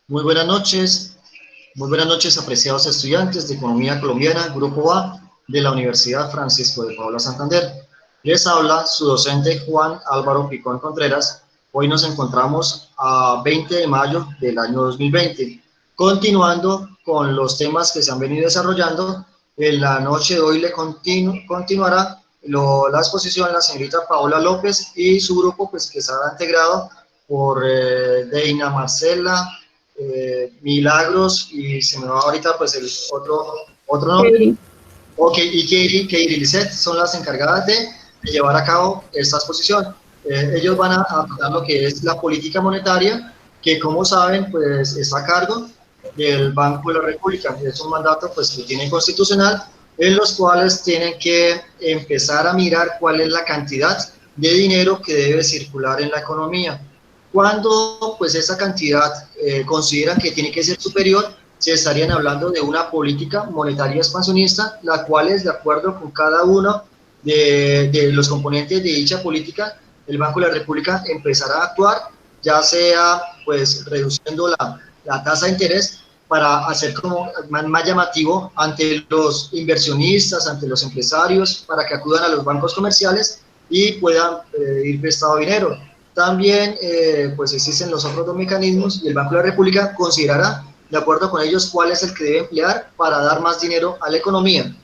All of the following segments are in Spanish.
Muy buenas noches apreciados estudiantes de Economía Colombiana, Grupo A de la Universidad Francisco de Paula Santander. Les habla su docente Juan Álvaro Picón Contreras. Hoy nos encontramos a 20 de mayo del año 2020. Continuando con los temas que se han venido desarrollando, en la noche de hoy le continuará la exposición la señorita Paola López y su grupo, pues, que estará integrado por Deina Marcela, Milagros, y se me va ahorita pues el otro nombre. Ok, y Keiri Lisset son las encargadas de llevar a cabo esta exposición. Ellos van a tratar lo que es la política monetaria, que como saben pues está a cargo del Banco de la República. Es un mandato pues que tiene constitucional, en los cuales tienen que empezar a mirar cuál es la cantidad de dinero que debe circular en la economía. Cuando pues esa cantidad consideran que tiene que ser superior, se estarían hablando de una política monetaria expansionista, la cual es de acuerdo con cada uno de los componentes de dicha política, el Banco de la República empezará a actuar, ya sea pues reduciendo la tasa de interés para hacer como más llamativo ante los inversionistas, ante los empresarios, para que acudan a los bancos comerciales y puedan ir prestado dinero. También pues existen los otros dos mecanismos y el Banco de la República considerará, de acuerdo con ellos, cuál es el que debe emplear para dar más dinero a la economía.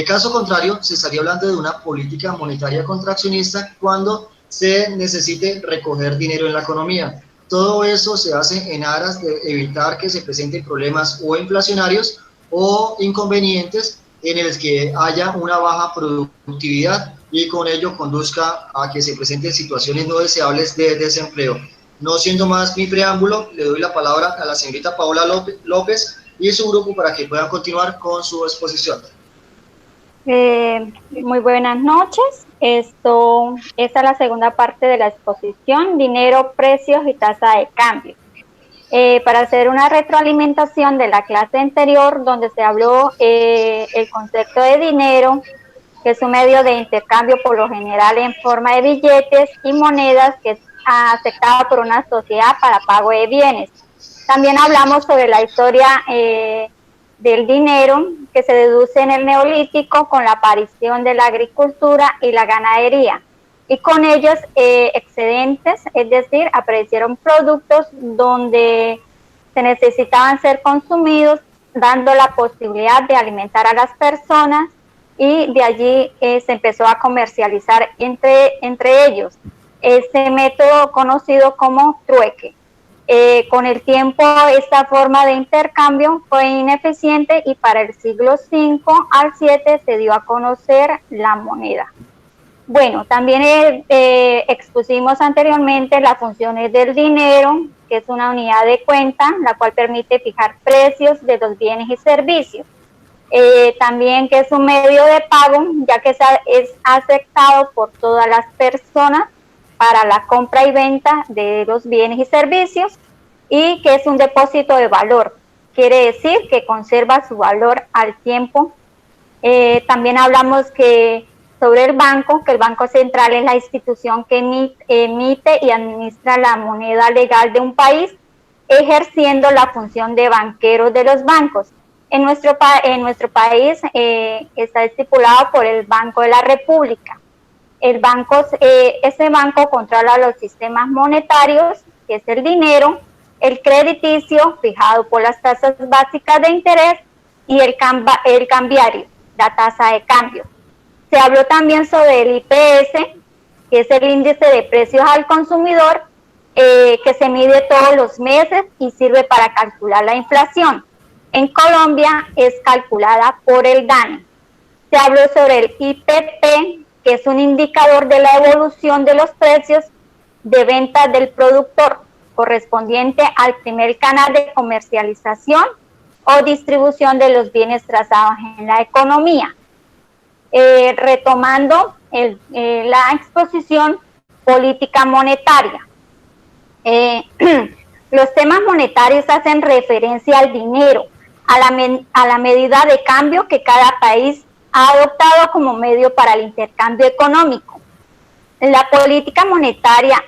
Caso contrario, se estaría hablando de una política monetaria contraccionista cuando se necesite recoger dinero en la economía. Todo eso se hace en aras de evitar que se presenten problemas o inflacionarios o inconvenientes en el que haya una baja productividad y con ello conduzca a que se presenten situaciones no deseables de desempleo. No siendo más mi preámbulo, le doy la palabra a la señorita Paola López y su grupo para que puedan continuar con su exposición. Muy buenas noches. Esta es la segunda parte de la exposición, dinero, precios y tasa de cambio. Para hacer una retroalimentación de la clase anterior, donde se habló el concepto de dinero, que es un medio de intercambio por lo general en forma de billetes y monedas que es aceptado por una sociedad para pago de bienes. También hablamos sobre la historia del dinero que se deduce en el Neolítico con la aparición de la agricultura y la ganadería. Y con ellos excedentes, es decir, aparecieron productos donde se necesitaban ser consumidos, dando la posibilidad de alimentar a las personas, y de allí se empezó a comercializar entre ellos ese método conocido como trueque. Con el tiempo esta forma de intercambio fue ineficiente y para el siglo V al VII se dio a conocer la moneda. Bueno, también expusimos anteriormente las funciones del dinero, que es una unidad de cuenta, la cual permite fijar precios de los bienes y servicios. También que es un medio de pago, ya que es aceptado por todas las personas para la compra y venta de los bienes y servicios, y que es un depósito de valor, quiere decir que conserva su valor al tiempo. También hablamos sobre el banco, que el Banco Central es la institución que emite y administra la moneda legal de un país, ejerciendo la función de banquero de los bancos. En nuestro país está estipulado por el Banco de la República. Ese banco controla los sistemas monetarios, que es el dinero, el crediticio, fijado por las tasas básicas de interés, y el cambiario, la tasa de cambio. Se habló también sobre el IPS, que es el índice de precios al consumidor, que se mide todos los meses y sirve para calcular la inflación. En Colombia es calculada por el DANE. Se habló sobre el IPP, que es un indicador de la evolución de los precios de venta del productor, correspondiente al primer canal de comercialización o distribución de los bienes trazados en la economía. Retomando la exposición, política monetaria. Los temas monetarios hacen referencia al dinero, a la medida de cambio que cada país ha adoptado como medio para el intercambio económico. La política monetaria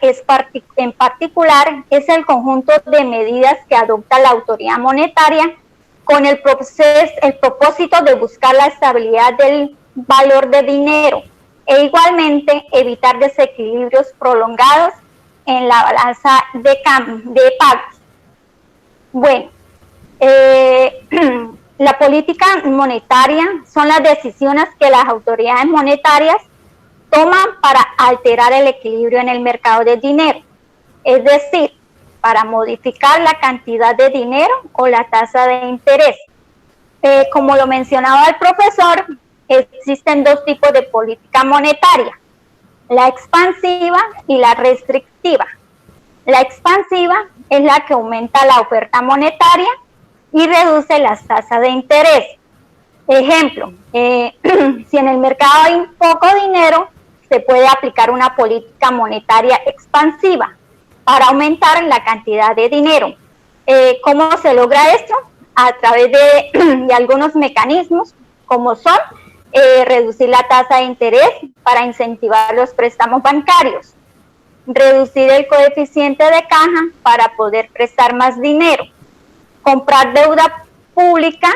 en particular es el conjunto de medidas que adopta la autoridad monetaria con el propósito de buscar la estabilidad del valor de dinero e igualmente evitar desequilibrios prolongados en la balanza de pagos. Bueno, la política monetaria son las decisiones que las autoridades monetarias toman para alterar el equilibrio en el mercado de dinero, es decir, para modificar la cantidad de dinero o la tasa de interés. Como lo mencionaba el profesor, existen dos tipos de política monetaria, la expansiva y la restrictiva. La expansiva es la que aumenta la oferta monetaria y reduce las tasas de interés. Ejemplo, si en el mercado hay poco dinero, se puede aplicar una política monetaria expansiva para aumentar la cantidad de dinero. ¿Cómo se logra esto? A través de algunos mecanismos, como son reducir la tasa de interés para incentivar los préstamos bancarios, reducir el coeficiente de caja para poder prestar más dinero, comprar deuda pública,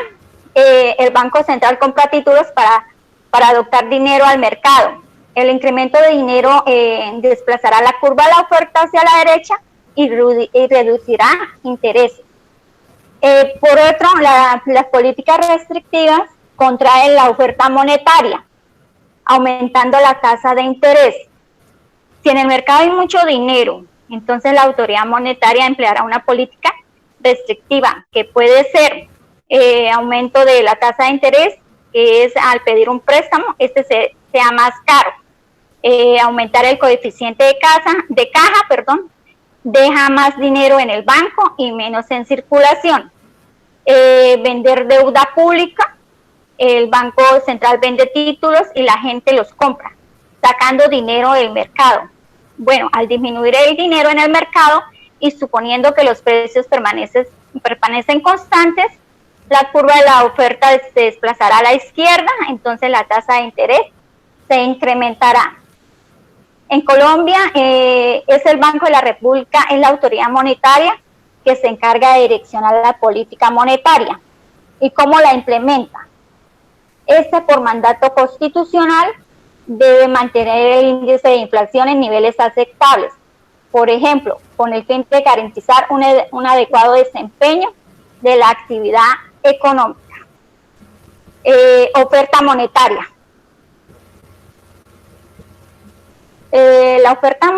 el Banco Central compra títulos para adoptar dinero al mercado. El incremento de dinero desplazará la curva de la oferta hacia la derecha y reducirá intereses. Por otro, las políticas restrictivas contraen la oferta monetaria, aumentando la tasa de interés. Si en el mercado hay mucho dinero, entonces la autoridad monetaria empleará una política restrictiva, que puede ser aumento de la tasa de interés, que es al pedir un préstamo, sea más caro. Aumentar el coeficiente de caja, deja más dinero en el banco y menos en circulación. Vender deuda pública, el Banco Central vende títulos y la gente los compra, sacando dinero del mercado. Bueno, al disminuir el dinero en el mercado y suponiendo que los precios permanecen constantes, la curva de la oferta se desplazará a la izquierda, entonces la tasa de interés se incrementará. En Colombia es el Banco de la República, es la autoridad monetaria que se encarga de direccionar la política monetaria. ¿Y cómo la implementa? Por mandato constitucional debe mantener el índice de inflación en niveles aceptables. Por ejemplo, con el fin de garantizar un adecuado desempeño de la actividad económica. Oferta monetaria. La oferta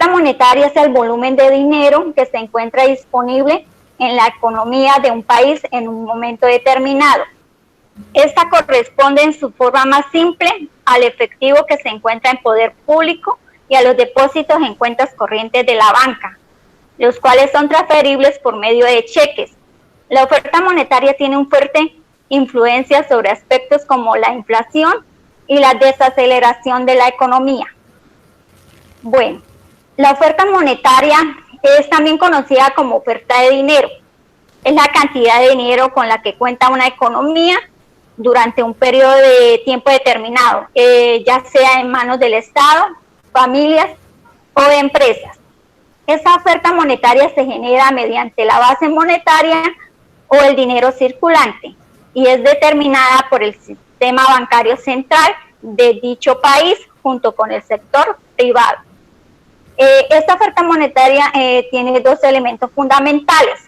monetaria es el volumen de dinero que se encuentra disponible en la economía de un país en un momento determinado. Esta corresponde en su forma más simple al efectivo que se encuentra en poder público y a los depósitos en cuentas corrientes de la banca, los cuales son transferibles por medio de cheques. La oferta monetaria tiene una fuerte influencia sobre aspectos como la inflación y la desaceleración de la economía. Bueno, la oferta monetaria es también conocida como oferta de dinero. Es la cantidad de dinero con la que cuenta una economía durante un periodo de tiempo determinado, ya sea en manos del Estado, familias o de empresas. Esa oferta monetaria se genera mediante la base monetaria o el dinero circulante y es determinada por el sistema bancario central de dicho país junto con el sector privado. Esta oferta monetaria tiene dos elementos fundamentales,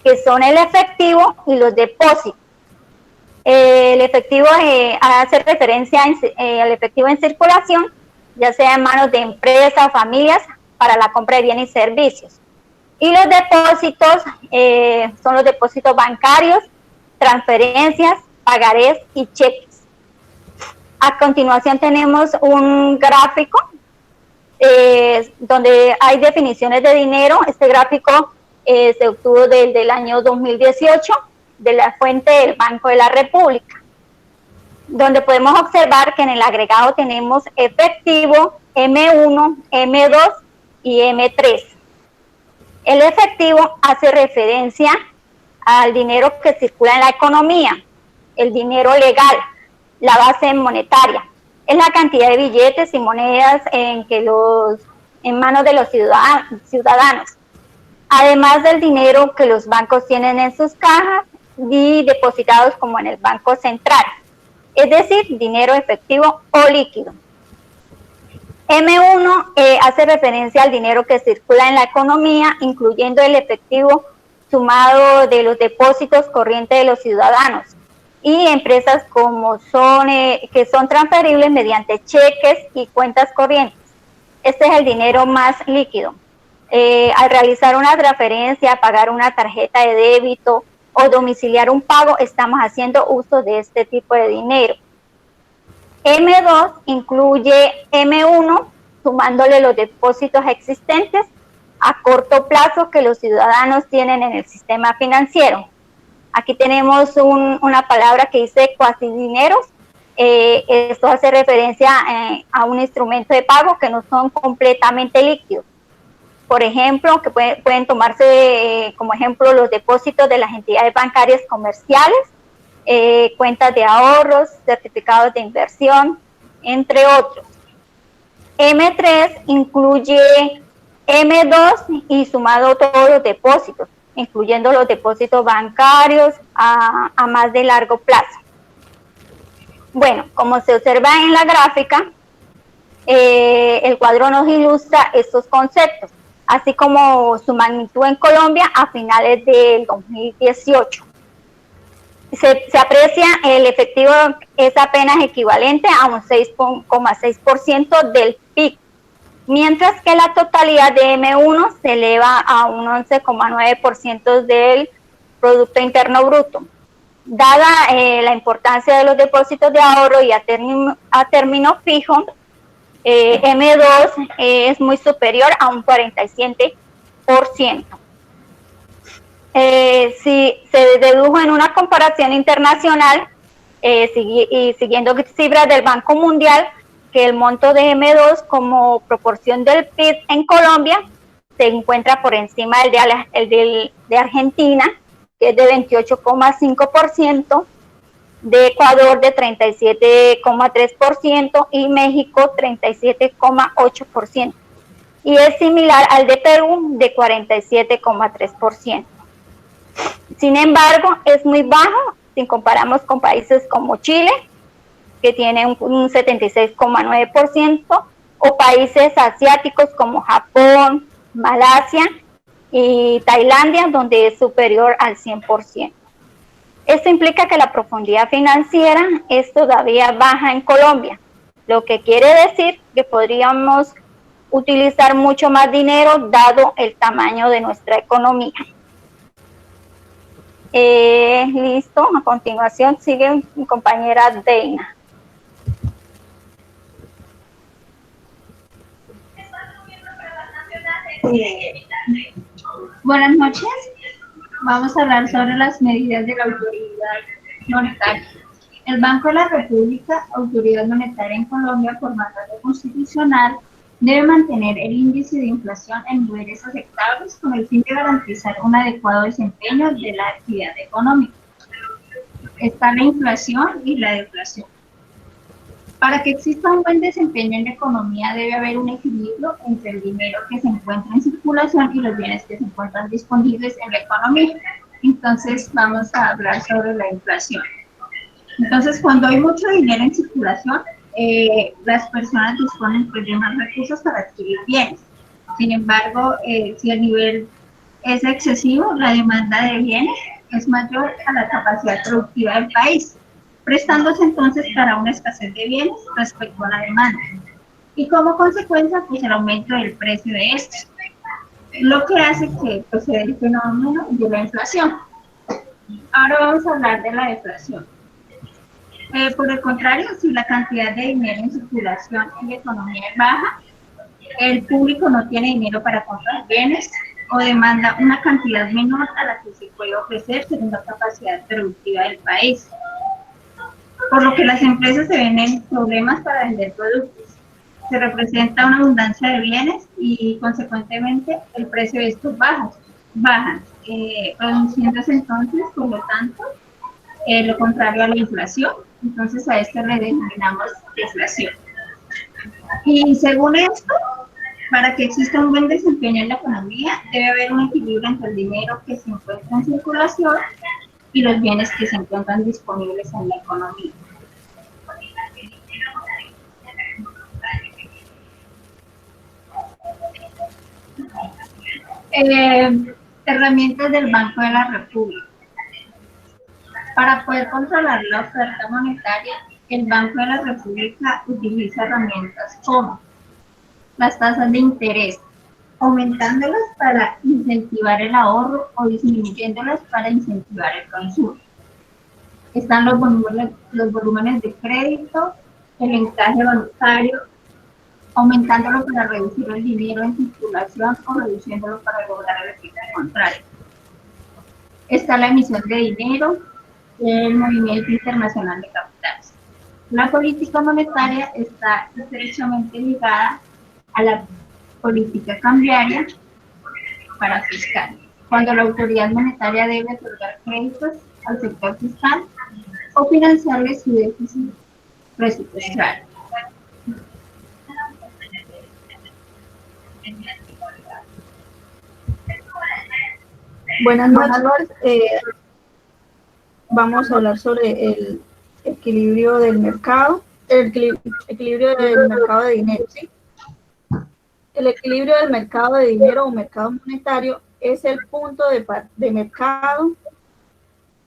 que son el efectivo y los depósitos. El efectivo hace referencia al efectivo en circulación, ya sea en manos de empresas o familias para la compra de bienes y servicios. Y los depósitos son los depósitos bancarios, transferencias, pagarés y cheques. A continuación tenemos un gráfico donde hay definiciones de dinero. Este gráfico se obtuvo desde el año 2018 de la fuente del Banco de la República, donde podemos observar que en el agregado tenemos efectivo, M1, M2 y M3. El efectivo hace referencia al dinero que circula en la economía, el dinero legal, la base monetaria. Es la cantidad de billetes y monedas en manos de los ciudadanos. Además del dinero que los bancos tienen en sus cajas y depositados como en el Banco Central, es decir, dinero efectivo o líquido. M1 hace referencia al dinero que circula en la economía, incluyendo el efectivo sumado de los depósitos corrientes de los ciudadanos y empresas que son transferibles mediante cheques y cuentas corrientes. Este es el dinero más líquido. Al realizar una transferencia, pagar una tarjeta de débito o domiciliar un pago, estamos haciendo uso de este tipo de dinero. M2 incluye M1, sumándole los depósitos existentes a corto plazo que los ciudadanos tienen en el sistema financiero. Aquí tenemos una palabra que dice cuasi dineros. Esto hace referencia a un instrumento de pago que no son completamente líquidos. Por ejemplo, que pueden tomarse como ejemplo los depósitos de las entidades bancarias comerciales, cuentas de ahorros, certificados de inversión, entre otros. M3 incluye M2 y sumado todos los depósitos, incluyendo los depósitos bancarios a más de largo plazo. Bueno, como se observa en la gráfica, el cuadro nos ilustra estos conceptos, así como su magnitud en Colombia a finales del 2018. Se aprecia el efectivo es apenas equivalente a un 6,6% del PIB, mientras que la totalidad de M1 se eleva a un 11,9% del Producto Interno Bruto. Dada la importancia de los depósitos de ahorro y a término fijo, M2 es muy superior a un 47%. Si se dedujo en una comparación internacional y siguiendo cifras del Banco Mundial, que el monto de M2 como proporción del PIB en Colombia se encuentra por encima de Argentina, que es de 28,5%, de Ecuador de 37,3% y México 37,8%. Y es similar al de Perú de 47,3%. Sin embargo, es muy bajo si comparamos con países como Chile, que tiene un 76,9%, o países asiáticos como Japón, Malasia y Tailandia, donde es superior al 100%. Esto implica que la profundidad financiera es todavía baja en Colombia, lo que quiere decir que podríamos utilizar mucho más dinero dado el tamaño de nuestra economía. Listo, a continuación sigue mi compañera Deina. Buenas noches. Vamos a hablar sobre las medidas de la autoridad monetaria. El Banco de la República, autoridad monetaria en Colombia por mandato constitucional, debe mantener el índice de inflación en niveles aceptables con el fin de garantizar un adecuado desempeño de la actividad económica. Está la inflación y la deflación. Para que exista un buen desempeño en la economía debe haber un equilibrio entre el dinero que se encuentra en circulación y los bienes que se encuentran disponibles en la economía. Entonces vamos a hablar sobre la inflación. Entonces, cuando hay mucho dinero en circulación, las personas disponen de más recursos para adquirir bienes. Sin embargo, si el nivel es excesivo, la demanda de bienes es mayor a la capacidad productiva del país, prestándose entonces para una escasez de bienes respecto a la demanda. Y como consecuencia, pues el aumento del precio de estos, lo que hace que pues, se dé el fenómeno de la inflación. Ahora vamos a hablar de la deflación. Por el contrario, si la cantidad de dinero en circulación en la economía es baja, el público no tiene dinero para comprar bienes o demanda una cantidad menor a la que se puede ofrecer según la capacidad productiva del país. Por lo que las empresas se ven en problemas para vender productos. Se representa una abundancia de bienes y, consecuentemente, el precio de estos bajan, produciéndose entonces, por lo tanto, lo contrario a la inflación, Entonces a esto le denominamos deflación. Y según esto, para que exista un buen desempeño en la economía, debe haber un equilibrio entre el dinero que se encuentra en circulación y los bienes que se encuentran disponibles en la economía. Herramientas del Banco de la República. Para poder controlar la oferta monetaria, el Banco de la República utiliza herramientas como las tasas de interés, aumentándolas para incentivar el ahorro o disminuyéndolas para incentivar el consumo. Están los volúmenes de crédito, el encaje bancario, aumentándolo para reducir el dinero en circulación o reduciéndolo para lograr el efecto contrario. Está la emisión de dinero, el movimiento internacional de capitales. La política monetaria está estrechamente ligada a la política cambiaria para fiscal, cuando la autoridad monetaria debe otorgar créditos al sector fiscal o financiarle su déficit presupuestario. Buenas noches. Vamos a hablar sobre el equilibrio del mercado, equilibrio del mercado de dinero, ¿sí? El equilibrio del mercado de dinero o mercado monetario es el punto de mercado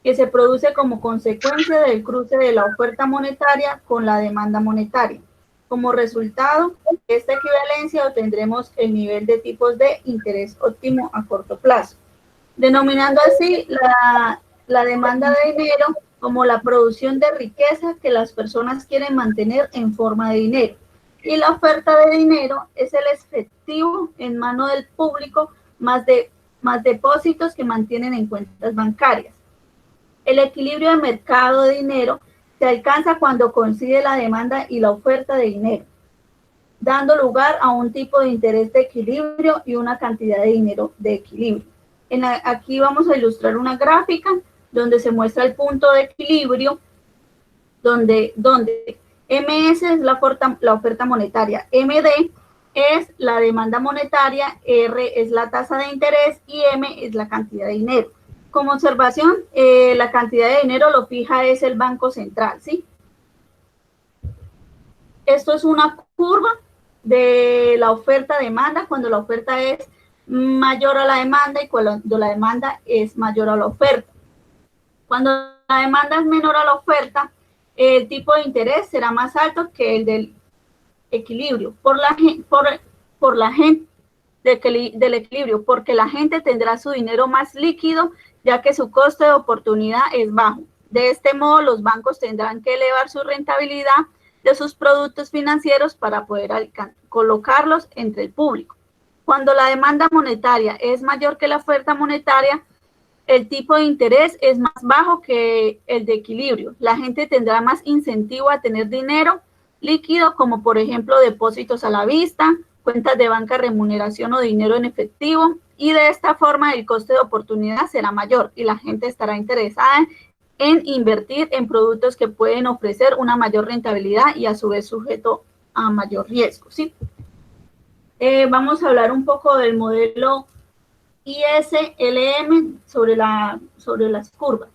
que se produce como consecuencia del cruce de la oferta monetaria con la demanda monetaria. Como resultado de esta equivalencia obtendremos el nivel de tipos de interés óptimo a corto plazo, denominando así la demanda de dinero como la producción de riqueza que las personas quieren mantener en forma de dinero. Y la oferta de dinero es el efectivo en mano del público más depósitos que mantienen en cuentas bancarias. El equilibrio del mercado de dinero se alcanza cuando coincide la demanda y la oferta de dinero, dando lugar a un tipo de interés de equilibrio y una cantidad de dinero de equilibrio. Aquí vamos a ilustrar una gráfica donde se muestra el punto de equilibrio, donde MS es la oferta monetaria, MD es la demanda monetaria, R es la tasa de interés y M es la cantidad de dinero. Como observación, la cantidad de dinero lo fija es el Banco Central, ¿sí? Esto es una curva de la oferta-demanda, cuando la oferta es mayor a la demanda y cuando la demanda es mayor a la oferta. Cuando la demanda es menor a la oferta, el tipo de interés será más alto que el del equilibrio, del equilibrio, porque la gente tendrá su dinero más líquido, ya que su coste de oportunidad es bajo. De este modo, los bancos tendrán que elevar su rentabilidad de sus productos financieros para poder colocarlos entre el público. Cuando la demanda monetaria es mayor que la oferta monetaria, el tipo de interés es más bajo que el de equilibrio. La gente tendrá más incentivo a tener dinero líquido, como por ejemplo depósitos a la vista, cuentas de banca, remuneración o dinero en efectivo, y de esta forma el coste de oportunidad será mayor y la gente estará interesada en invertir en productos que pueden ofrecer una mayor rentabilidad y a su vez sujeto a mayor riesgo, ¿sí? Vamos a hablar un poco del modelo ISLM sobre las curvas.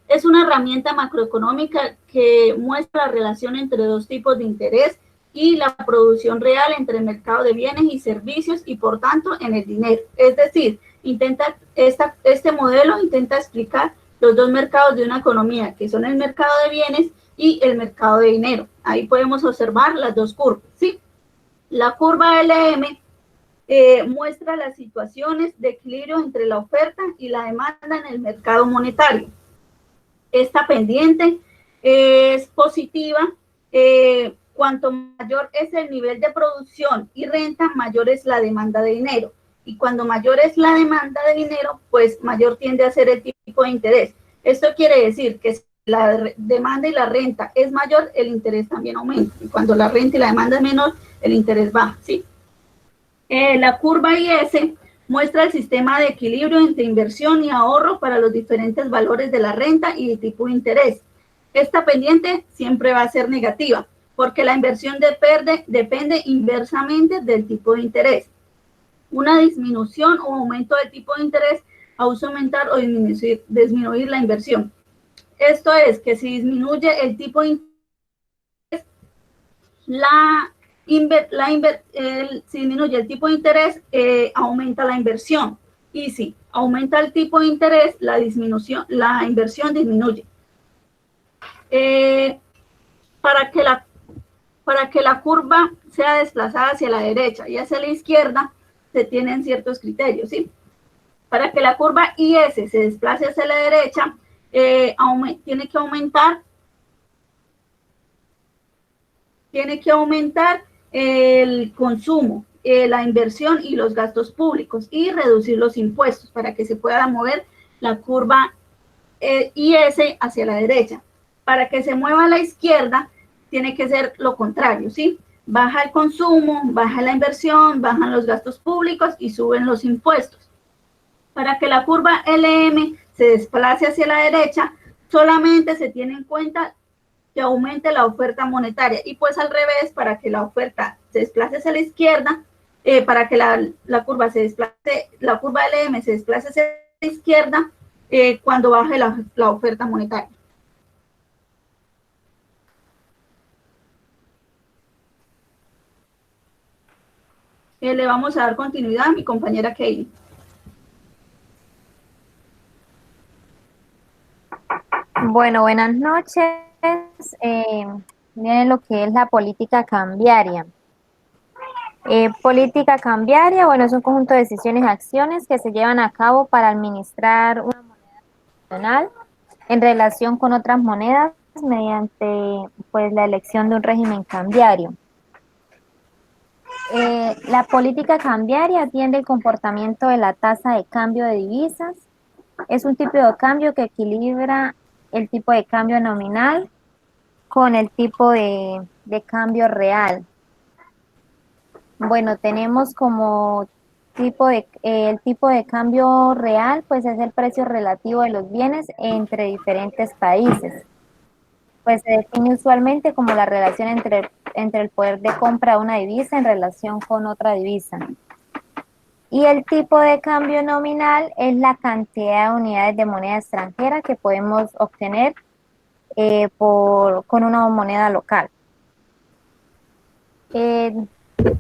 Es una herramienta macroeconómica que muestra la relación entre dos tipos de interés y la producción real entre el mercado de bienes y servicios y por tanto en el dinero. Es decir, este modelo intenta explicar los dos mercados de una economía, que son el mercado de bienes y el mercado de dinero. Ahí podemos observar las dos curvas, ¿sí? La curva LM muestra las situaciones de equilibrio entre la oferta y la demanda en el mercado monetario. Esta pendiente es positiva. Cuanto mayor es el nivel de producción y renta, mayor es la demanda de dinero. Y cuando mayor es la demanda de dinero, pues mayor tiende a ser el tipo de interés. Esto quiere decir que si la demanda y la renta es mayor, el interés también aumenta. Y cuando la renta y la demanda es menor, el interés baja, ¿sí? La curva IS muestra el sistema de equilibrio entre inversión y ahorro para los diferentes valores de la renta y el tipo de interés. Esta pendiente siempre va a ser negativa, porque la inversión depende inversamente del tipo de interés. Una disminución o aumento del tipo de interés causa aumentar o disminuir la inversión. Esto es que si disminuye el tipo de interés, si disminuye el tipo de interés, aumenta la inversión. Y si aumenta el tipo de interés, la inversión disminuye. Para que la curva sea desplazada hacia la derecha y hacia la izquierda, se tienen ciertos criterios, ¿sí? Para que la curva IS se desplace hacia la derecha, tiene que aumentar el consumo, la inversión y los gastos públicos y reducir los impuestos para que se pueda mover la curva IS hacia la derecha. Para que se mueva a la izquierda, tiene que ser lo contrario, ¿sí? Baja el consumo, baja la inversión, bajan los gastos públicos y suben los impuestos. Para que la curva LM se desplace hacia la derecha, solamente se tiene en cuenta que aumente la oferta monetaria. Y pues al revés, para que la oferta se desplace hacia la izquierda, para que la curva LM se desplace hacia la izquierda, cuando baje la oferta monetaria. Le vamos a dar continuidad a mi compañera Katie. Bueno, buenas noches. Miren lo que es la política cambiaria. Política cambiaria, bueno, es un conjunto de decisiones y acciones que se llevan a cabo para administrar una moneda nacional en relación con otras monedas mediante pues la elección de un régimen cambiario. La política cambiaria atiende el comportamiento de la tasa de cambio de divisas. Es un tipo de cambio que equilibra el tipo de cambio nominal con el tipo de cambio real. Bueno, tenemos como el tipo de cambio real, pues es el precio relativo de los bienes entre diferentes países. Pues se define usualmente como la relación entre el poder de compra de una divisa en relación con otra divisa. Y el tipo de cambio nominal es la cantidad de unidades de moneda extranjera que podemos obtener con una moneda local.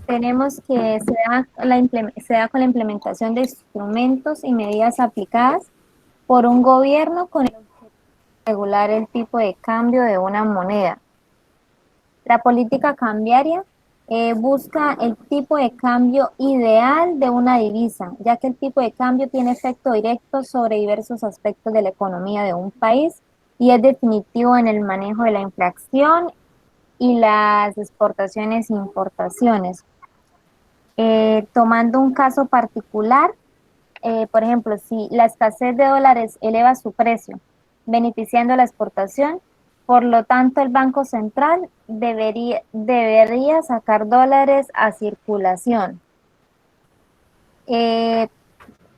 Tenemos que se da con la implementación de instrumentos y medidas aplicadas por un gobierno con el objetivo de regular el tipo de cambio de una moneda. La política cambiaria busca el tipo de cambio ideal de una divisa, ya que el tipo de cambio tiene efecto directo sobre diversos aspectos de la economía de un país y es definitivo en el manejo de la inflación y las exportaciones e importaciones. Tomando un caso particular, por ejemplo, si la escasez de dólares eleva su precio, beneficiando la exportación, por lo tanto el Banco Central debería sacar dólares a circulación.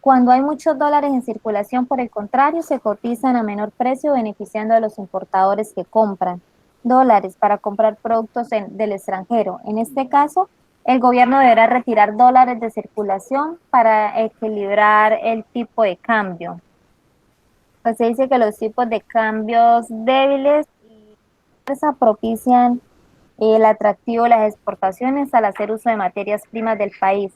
Cuando hay muchos dólares en circulación, por el contrario, se cotizan a menor precio, beneficiando a los importadores que compran dólares para comprar productos del extranjero. En este caso, el gobierno deberá retirar dólares de circulación para equilibrar el tipo de cambio. Pues se dice que los tipos de cambios débiles y propician el atractivo de las exportaciones al hacer uso de materias primas del país,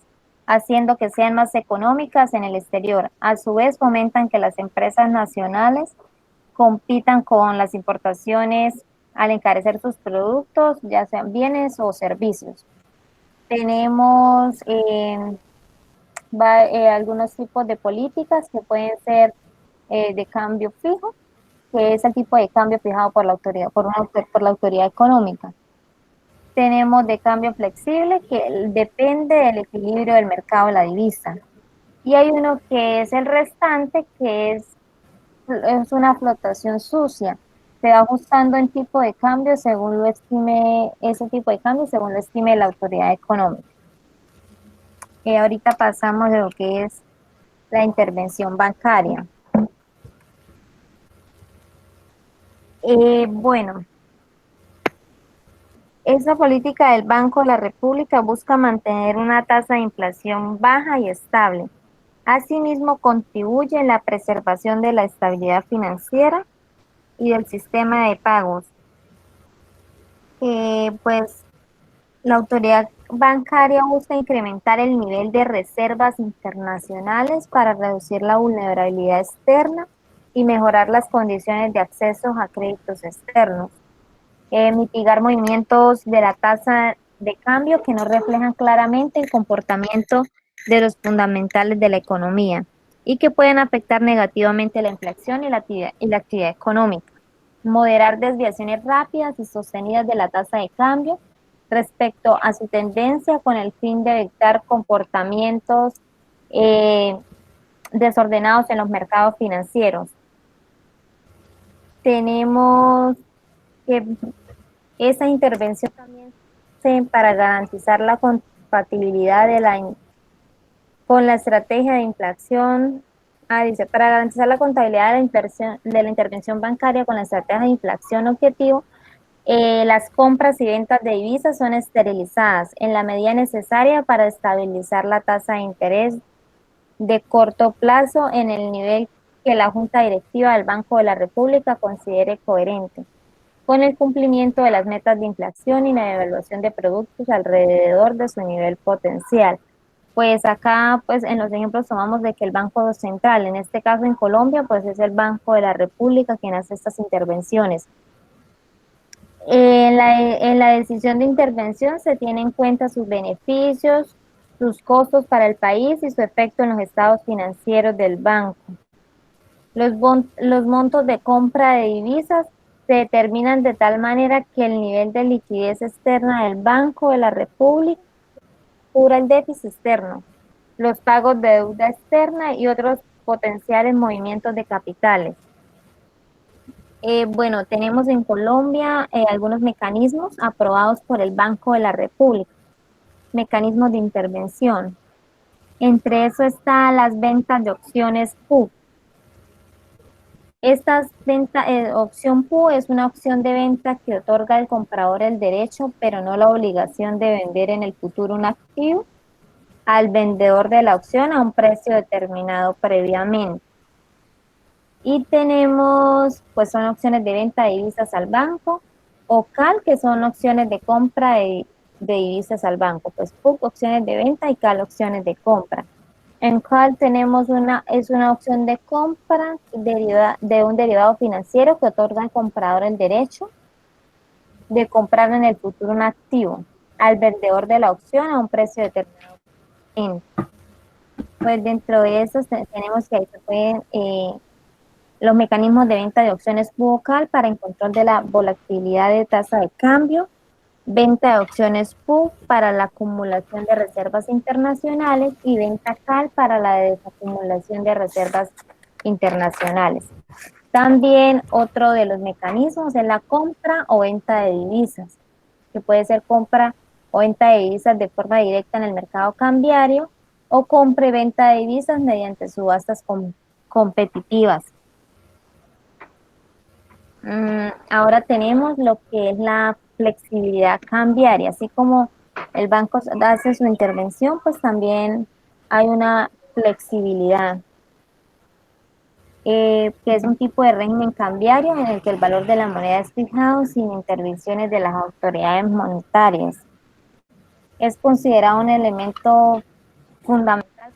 haciendo que sean más económicas en el exterior. A su vez, fomentan que las empresas nacionales compitan con las importaciones al encarecer sus productos, ya sean bienes o servicios. Tenemos algunos tipos de políticas que pueden ser de cambio fijo, que es el tipo de cambio fijado por la autoridad, por la autoridad económica. Tenemos de cambio flexible, que depende del equilibrio del mercado de la divisa. Y hay uno que es el restante, que es una flotación sucia. Se va ajustando el tipo de cambio según lo estime la autoridad económica. Ahorita pasamos de lo que es la intervención bancaria. Bueno, esa política del Banco de la República busca mantener una tasa de inflación baja y estable. Asimismo, contribuye en la preservación de la estabilidad financiera y del sistema de pagos. Pues la autoridad bancaria busca incrementar el nivel de reservas internacionales para reducir la vulnerabilidad externa y mejorar las condiciones de acceso a créditos externos. Mitigar movimientos de la tasa de cambio que no reflejan claramente el comportamiento de los fundamentales de la economía y que pueden afectar negativamente la inflación y la actividad económica. Moderar desviaciones rápidas y sostenidas de la tasa de cambio respecto a su tendencia con el fin de evitar comportamientos desordenados en los mercados financieros. Tenemos que esa intervención también para garantizar la compatibilidad con la estrategia de inflación. Dice, para garantizar la contabilidad de la intervención bancaria con la estrategia de inflación objetivo, las compras y ventas de divisas son esterilizadas en la medida necesaria para estabilizar la tasa de interés de corto plazo en el nivel que la Junta Directiva del Banco de la República considere coherente con el cumplimiento de las metas de inflación y la devaluación de productos alrededor de su nivel potencial. Pues acá, pues en los ejemplos tomamos de que el Banco Central, en este caso en Colombia, pues es el Banco de la República quien hace estas intervenciones. En la decisión de intervención se tienen en cuenta sus beneficios, sus costos para el país y su efecto en los estados financieros del banco. Los montos de compra de divisas se determinan de tal manera que el nivel de liquidez externa del Banco de la República cubra el déficit externo, los pagos de deuda externa y otros potenciales movimientos de capitales. Bueno, tenemos en Colombia algunos mecanismos aprobados por el Banco de la República, mecanismos de intervención. Entre eso están las ventas de opciones PUB. Opción PU es una opción de venta que otorga al comprador el derecho, pero no la obligación de vender en el futuro un activo al vendedor de la opción a un precio determinado previamente. Y tenemos, pues son opciones de venta de divisas al banco, o CAL, que son opciones de compra de divisas al banco. Pues PUC, opciones de venta, y CAL, opciones de compra. En CAL tenemos una opción de compra de un derivado financiero que otorga al comprador el derecho de comprar en el futuro un activo al vendedor de la opción a un precio determinado. Pues dentro de esos tenemos que ahí se pueden los mecanismos de venta de opciones PUC para el control de la volatilidad de tasa de cambio, venta de opciones PUC para la acumulación de reservas internacionales y venta CAL para la desacumulación de reservas internacionales. También otro de los mecanismos es la compra o venta de divisas, que puede ser compra o venta de divisas de forma directa en el mercado cambiario o compra y venta de divisas mediante subastas competitivas. Ahora tenemos lo que es la flexibilidad cambiaria. Así como el banco hace su intervención, pues también hay una flexibilidad, que es un tipo de régimen cambiario en el que el valor de la moneda es fijado sin intervenciones de las autoridades monetarias. Es considerado un elemento fundamental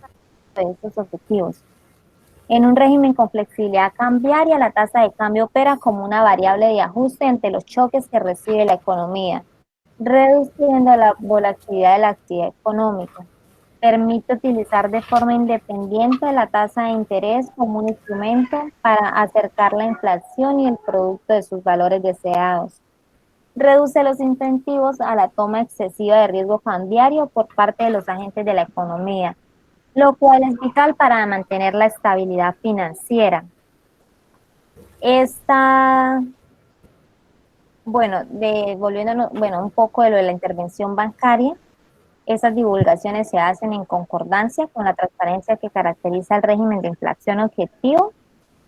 para estos objetivos. En un régimen con flexibilidad cambiaria, la tasa de cambio opera como una variable de ajuste ante los choques que recibe la economía, reduciendo la volatilidad de la actividad económica. Permite utilizar de forma independiente la tasa de interés como un instrumento para acercar la inflación y el producto de sus valores deseados. Reduce los incentivos a la toma excesiva de riesgo cambiario por parte de los agentes de la economía, lo cual es vital para mantener la estabilidad financiera. Volviendo un poco de lo de la intervención bancaria, esas divulgaciones se hacen en concordancia con la transparencia que caracteriza el régimen de inflación objetivo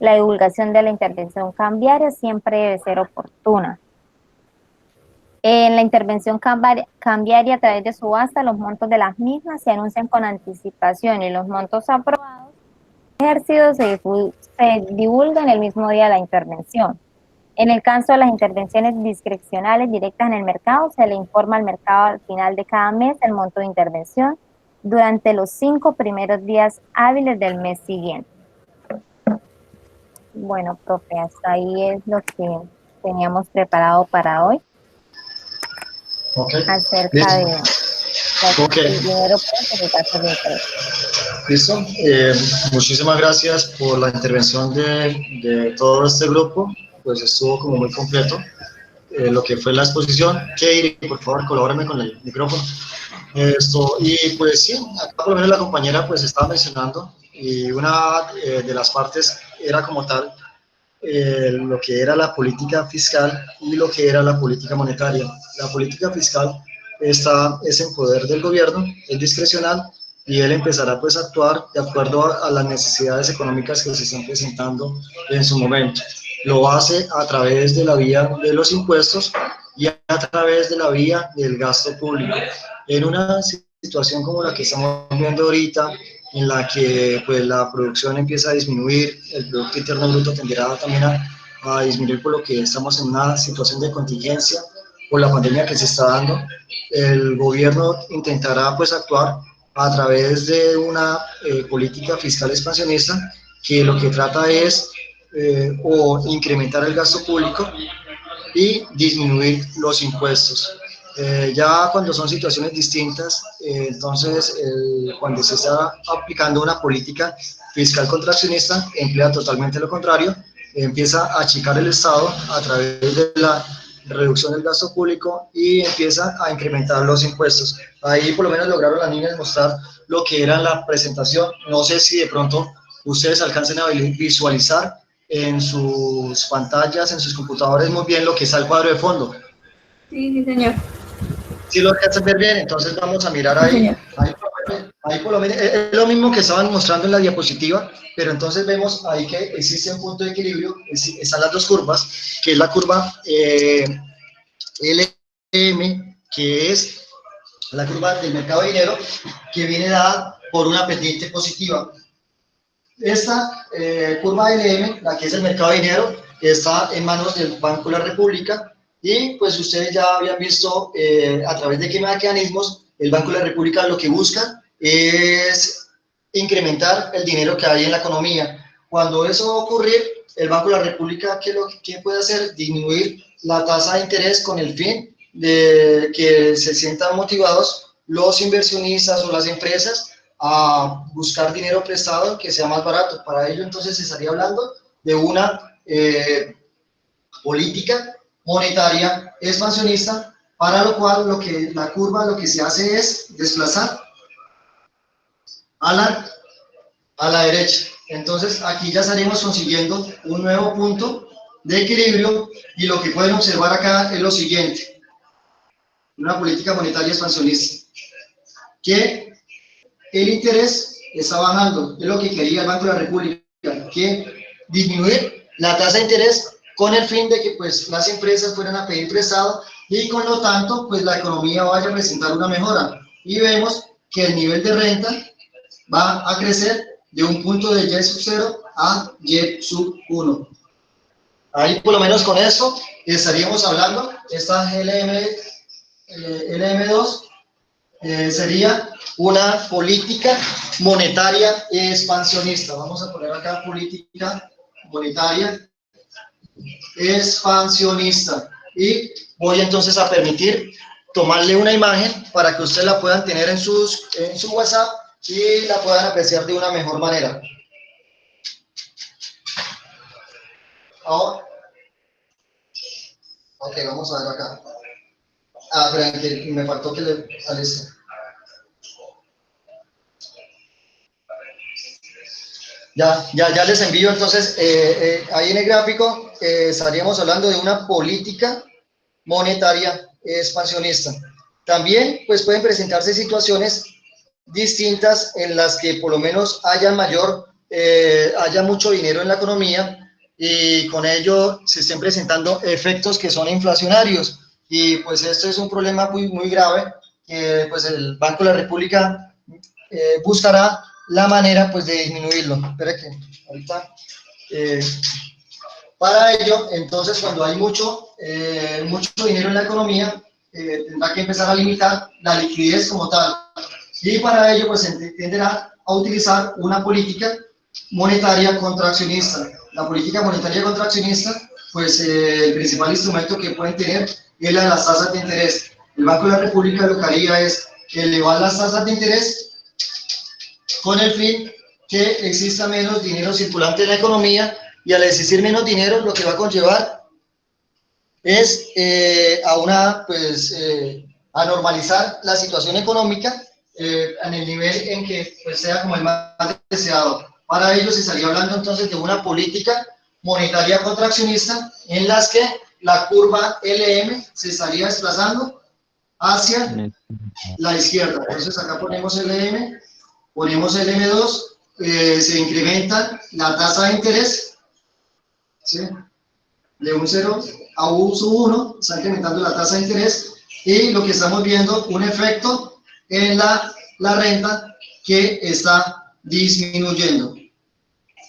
La divulgación de la intervención cambiaria siempre debe ser oportuna. En la intervención cambiaria a través de subasta, los montos de las mismas se anuncian con anticipación y los montos aprobados ejercidos se divulgan el mismo día de la intervención. En el caso de las intervenciones discrecionales directas en el mercado, se le informa al mercado al final de cada mes el monto de intervención durante los 5 primeros días hábiles del mes siguiente. Bueno, profe, hasta ahí es lo que teníamos preparado para hoy. Okay. Acerca de dinero propio y tasas de interés. Listo. Muchísimas gracias por la intervención de todo este grupo. Pues estuvo como muy completo lo que fue la exposición. Katie, por favor, colabórame con el micrófono. Y pues sí, acá por lo menos la compañera pues estaba mencionando, y una de las partes era como tal lo que era la política fiscal y lo que era la política monetaria. La política fiscal es en poder del gobierno, es discrecional, y él empezará pues a actuar de acuerdo a las necesidades económicas que se están presentando en su momento. Lo hace a través de la vía de los impuestos y a través de la vía del gasto público. En una situación como la que estamos viendo ahorita, en la que pues la producción empieza a disminuir, el Producto Interno Bruto tenderá también a disminuir, por lo que estamos en una situación de contingencia por la pandemia que se está dando. El gobierno intentará pues actuar a través de una política fiscal expansionista, que lo que trata es o incrementar el gasto público y disminuir los impuestos. Ya cuando son situaciones distintas, entonces cuando se está aplicando una política fiscal contraccionista, emplea totalmente lo contrario, empieza a achicar el Estado a través de la reducción del gasto público y empieza a incrementar los impuestos. Ahí por lo menos lograron las niñas mostrar lo que era la presentación. No sé si de pronto ustedes alcancen a visualizar en sus pantallas, en sus computadores, muy bien lo que está el cuadro de fondo. Sí, sí, señor. Si lo alcanzan a ver bien, entonces vamos a mirar ahí. Ahí por lo menos, es lo mismo que estaban mostrando en la diapositiva, pero entonces vemos ahí que existe un punto de equilibrio, están las dos curvas, que es la curva LM, que es la curva del mercado de dinero, que viene dada por una pendiente positiva. Esta curva LM, la que es el mercado de dinero, está en manos del Banco de la República, y pues ustedes ya habían visto a través de qué mecanismos el Banco de la República lo que busca es incrementar el dinero que hay en la economía. Cuando eso va a ocurrir, el Banco de la República, ¿qué puede hacer? Disminuir la tasa de interés con el fin de que se sientan motivados los inversionistas o las empresas a buscar dinero prestado que sea más barato. Para ello, entonces, se estaría hablando de una política monetaria expansionista, para lo cual la curva lo que se hace es desplazar a la derecha. Entonces, aquí ya estaremos consiguiendo un nuevo punto de equilibrio, y lo que pueden observar acá es lo siguiente: una política monetaria expansionista, que el interés está bajando, es lo que quería el Banco de la República, que disminuir la tasa de interés con el fin de que pues las empresas fueran a pedir prestado y con lo tanto pues la economía vaya a presentar una mejora, y vemos que el nivel de renta va a crecer de un punto de Y sub 0 a Y sub 1. Ahí por lo menos con eso estaríamos hablando. Esta LM2 sería una política monetaria expansionista. Vamos a poner acá política monetaria expansionista, y voy entonces a permitir tomarle una imagen para que ustedes la puedan tener en su WhatsApp y la puedan apreciar de una mejor manera. Ahora, ok, vamos a ver acá. Espera, que me faltó que le saliese. Ya les envío. Entonces, ahí en el gráfico estaríamos hablando de una política monetaria expansionista. También pues pueden presentarse situaciones distintas en las que por lo menos haya mayor haya mucho dinero en la economía y con ello se estén presentando efectos que son inflacionarios. Y pues esto es un problema muy, muy grave que pues el Banco de la República buscará la manera pues de disminuirlo. Espera que ahorita... para ello, entonces, cuando hay mucho dinero en la economía, tendrá que empezar a limitar la liquidez como tal. Y para ello, pues, se tenderá a utilizar una política monetaria contraccionista. La política monetaria contraccionista, pues, el principal instrumento que pueden tener es la de las tasas de interés. El Banco de la República lo que haría es elevar las tasas de interés con el fin que exista menos dinero circulante en la economía, y al existir menos dinero lo que va a conllevar es a normalizar la situación económica en el nivel en que pues, sea como el más deseado. Para ello se estaría hablando entonces de una política monetaria contraccionista en las que la curva LM se estaría desplazando hacia la izquierda. Entonces acá ponemos LM, ponemos LM2, se incrementa la tasa de interés, ¿sí? De un 0 a un sub 1, está incrementando la tasa de interés, y lo que estamos viendo, un efecto en la renta que está disminuyendo.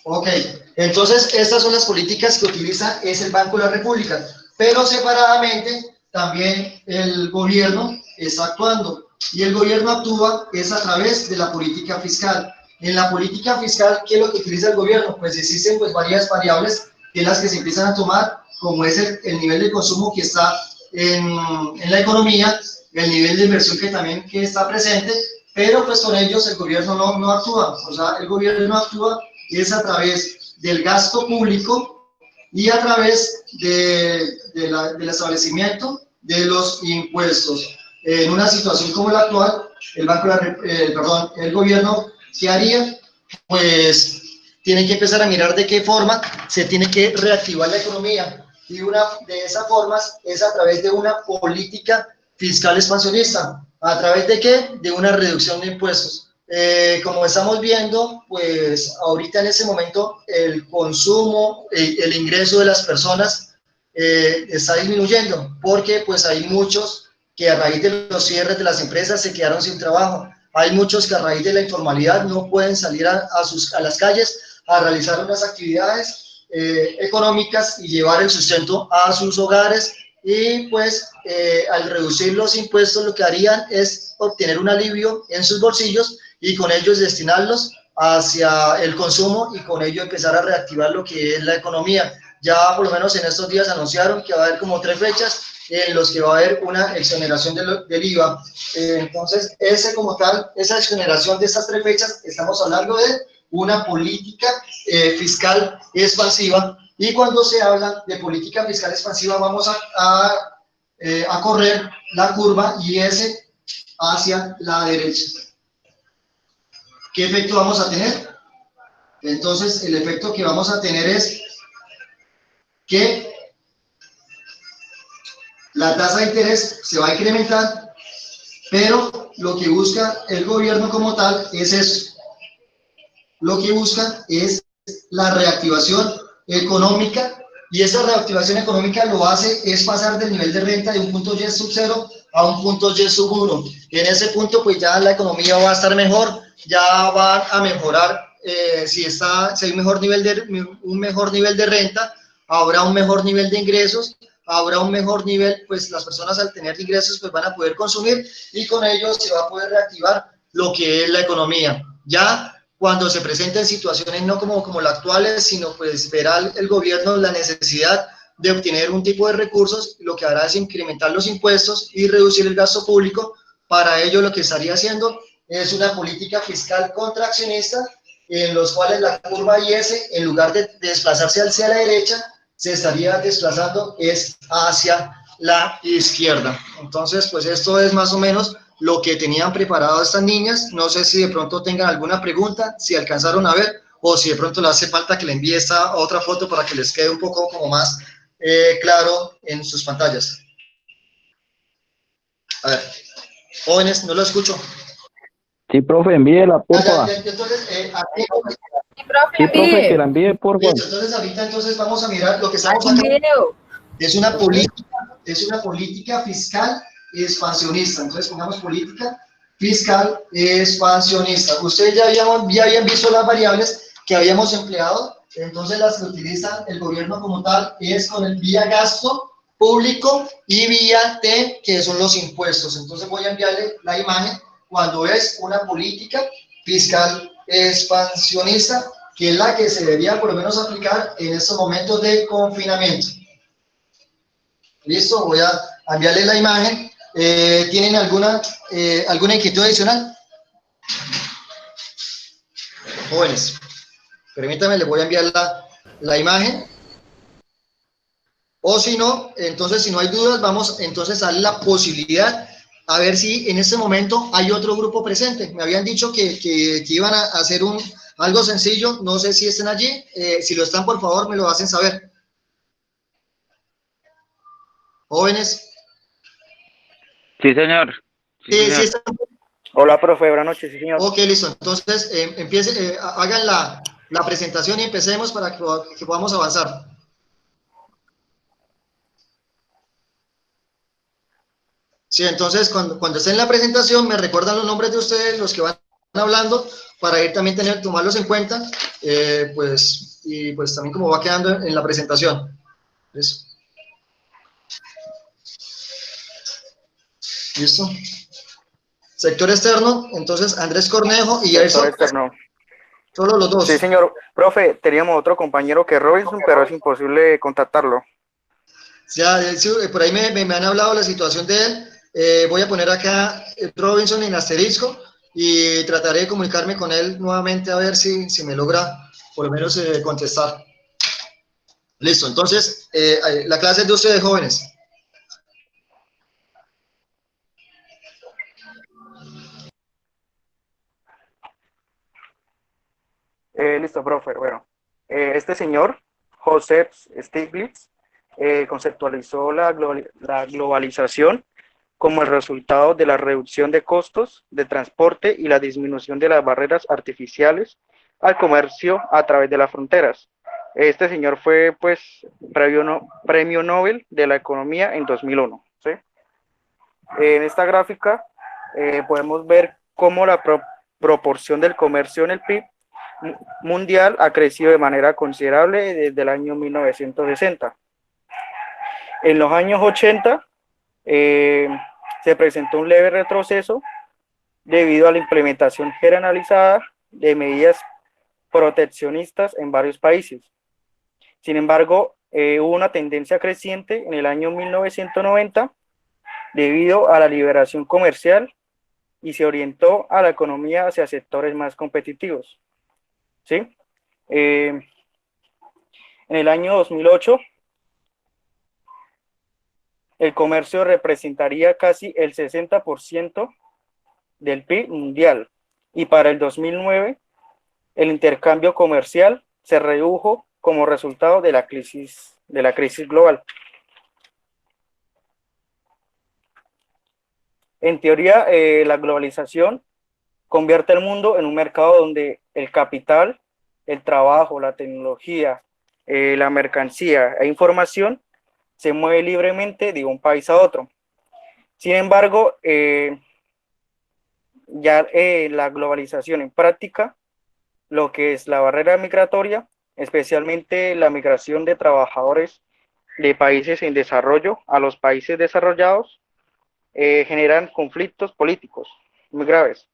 Ok, entonces estas son las políticas que utiliza el Banco de la República, pero separadamente también el gobierno está actuando, y el gobierno actúa es a través de la política fiscal. En la política fiscal, ¿qué es lo que utiliza el gobierno? Pues existen pues varias variables que las que se empiezan a tomar, como es el nivel de consumo que está en la economía, el nivel de inversión que está presente, pero pues con ellos el gobierno no actúa. O sea, el gobierno actúa es a través del gasto público y a través del establecimiento de los impuestos. En una situación como la actual, el gobierno, ¿qué haría? Pues tienen que empezar a mirar de qué forma se tiene que reactivar la economía, y una de esas formas es a través de una política fiscal expansionista. ¿A través de qué? De una reducción de impuestos. Como estamos viendo, pues ahorita en ese momento el consumo, el ingreso de las personas está disminuyendo, porque pues hay muchos que a raíz de los cierres de las empresas se quedaron sin trabajo. Hay muchos que a raíz de la informalidad no pueden salir a las calles a realizar unas actividades económicas y llevar el sustento a sus hogares, y pues al reducir los impuestos lo que harían es obtener un alivio en sus bolsillos y con ellos destinarlos hacia el consumo, y con ello empezar a reactivar lo que es la economía. Ya por lo menos en estos días anunciaron que va a haber como 3 fechas en los que va a haber una exoneración del IVA. Entonces, como tal, esa exoneración de estas 3 fechas, estamos hablando de una política fiscal expansiva, y cuando se habla de política fiscal expansiva vamos a correr la curva y ese hacia la derecha. ¿Qué efecto vamos a tener? Entonces, el efecto que vamos a tener es que la tasa de interés se va a incrementar, pero lo que busca el gobierno como tal es eso. Lo que busca es la reactivación económica, y esa reactivación económica lo hace es pasar del nivel de renta de un punto Y sub 0 a un punto Y sub 1. En ese punto pues ya la economía va a estar mejor, ya va a mejorar, si hay un mejor nivel de renta, habrá un mejor nivel de ingresos, habrá un mejor nivel, pues las personas al tener ingresos pues van a poder consumir, y con ello se va a poder reactivar lo que es la economía. Ya cuando se presenten situaciones no como las actuales, sino pues verá el gobierno la necesidad de obtener un tipo de recursos, lo que hará es incrementar los impuestos y reducir el gasto público. Para ello lo que estaría haciendo es una política fiscal contraccionista, en los cuales la curva IS, en lugar de desplazarse hacia la derecha, se estaría desplazando es hacia la izquierda. Entonces, pues esto es más o menos lo que tenían preparado estas niñas. No sé si de pronto tengan alguna pregunta, si alcanzaron a ver, o si de pronto le hace falta que le envíe esta otra foto para que les quede un poco como más claro en sus pantallas. A ver, jóvenes, no lo escucho. Sí, profe, envíela, por favor. Entonces, aquí, Sí, profe, que la envíe por favor. Listo, entonces ahorita entonces vamos a mirar lo que estamos Un acá. video. Es una política fiscal expansionista. Entonces pongamos política fiscal expansionista. Ustedes ya habían visto las variables que habíamos empleado, entonces las que utiliza el gobierno como tal es con el vía gasto público y vía T, que son los impuestos. Entonces voy a enviarle la imagen cuando es una política fiscal expansionista, que es la que se debería por lo menos aplicar en estos momentos de confinamiento. Listo, voy a enviarle la imagen. ¿Tienen alguna inquietud adicional? Jóvenes, permítanme, les voy a enviar la imagen. O si no, entonces si no hay dudas, vamos entonces a darle la posibilidad a ver si en este momento hay otro grupo presente. Me habían dicho que iban a hacer algo sencillo, no sé si estén allí. Si lo están, por favor, me lo hacen saber. Jóvenes. Sí, señor. Sí, sí están. Hola, profe, buenas noches, sí, señor. Ok, listo. Entonces, hagan la presentación y empecemos para que podamos avanzar. Sí, entonces, cuando estén en la presentación, me recuerdan los nombres de ustedes, los que van hablando, para ir también tomarlos en cuenta, y pues también como va quedando en la presentación. Eso. ¿Listo? Sector externo, entonces Andrés Cornejo y Sector Edson. externo. Solo los dos. Sí, señor. Profe, teníamos otro compañero que es Robinson, pero es imposible contactarlo. Ya, por ahí me han hablado la situación de él. Voy a poner acá Robinson en asterisco y trataré de comunicarme con él nuevamente a ver si me logra por lo menos contestar. Listo, entonces la clase es de ustedes, jóvenes. Listo, profe. Bueno, este señor, Joseph Stiglitz, conceptualizó la globalización como el resultado de la reducción de costos de transporte y la disminución de las barreras artificiales al comercio a través de las fronteras. Este señor fue, pues, premio Nobel de la Economía en 2001. ¿Sí? En esta gráfica podemos ver cómo la proporción del comercio en el PIB mundial ha crecido de manera considerable desde el año 1960. En los años 80 se presentó un leve retroceso debido a la implementación generalizada de medidas proteccionistas en varios países. Sin embargo, hubo una tendencia creciente en el año 1990 debido a la liberación comercial y se orientó a la economía hacia sectores más competitivos. ¿Sí? En el año 2008, el comercio representaría casi el 60% del PIB mundial y para el 2009 el intercambio comercial se redujo como resultado de la crisis global. En teoría, la globalización convierte el mundo en un mercado donde el capital, el trabajo, la tecnología, la mercancía e información se mueve libremente de un país a otro. Sin embargo, la globalización en práctica, lo que es la barrera migratoria, especialmente la migración de trabajadores de países en desarrollo a los países desarrollados, generan conflictos políticos muy graves.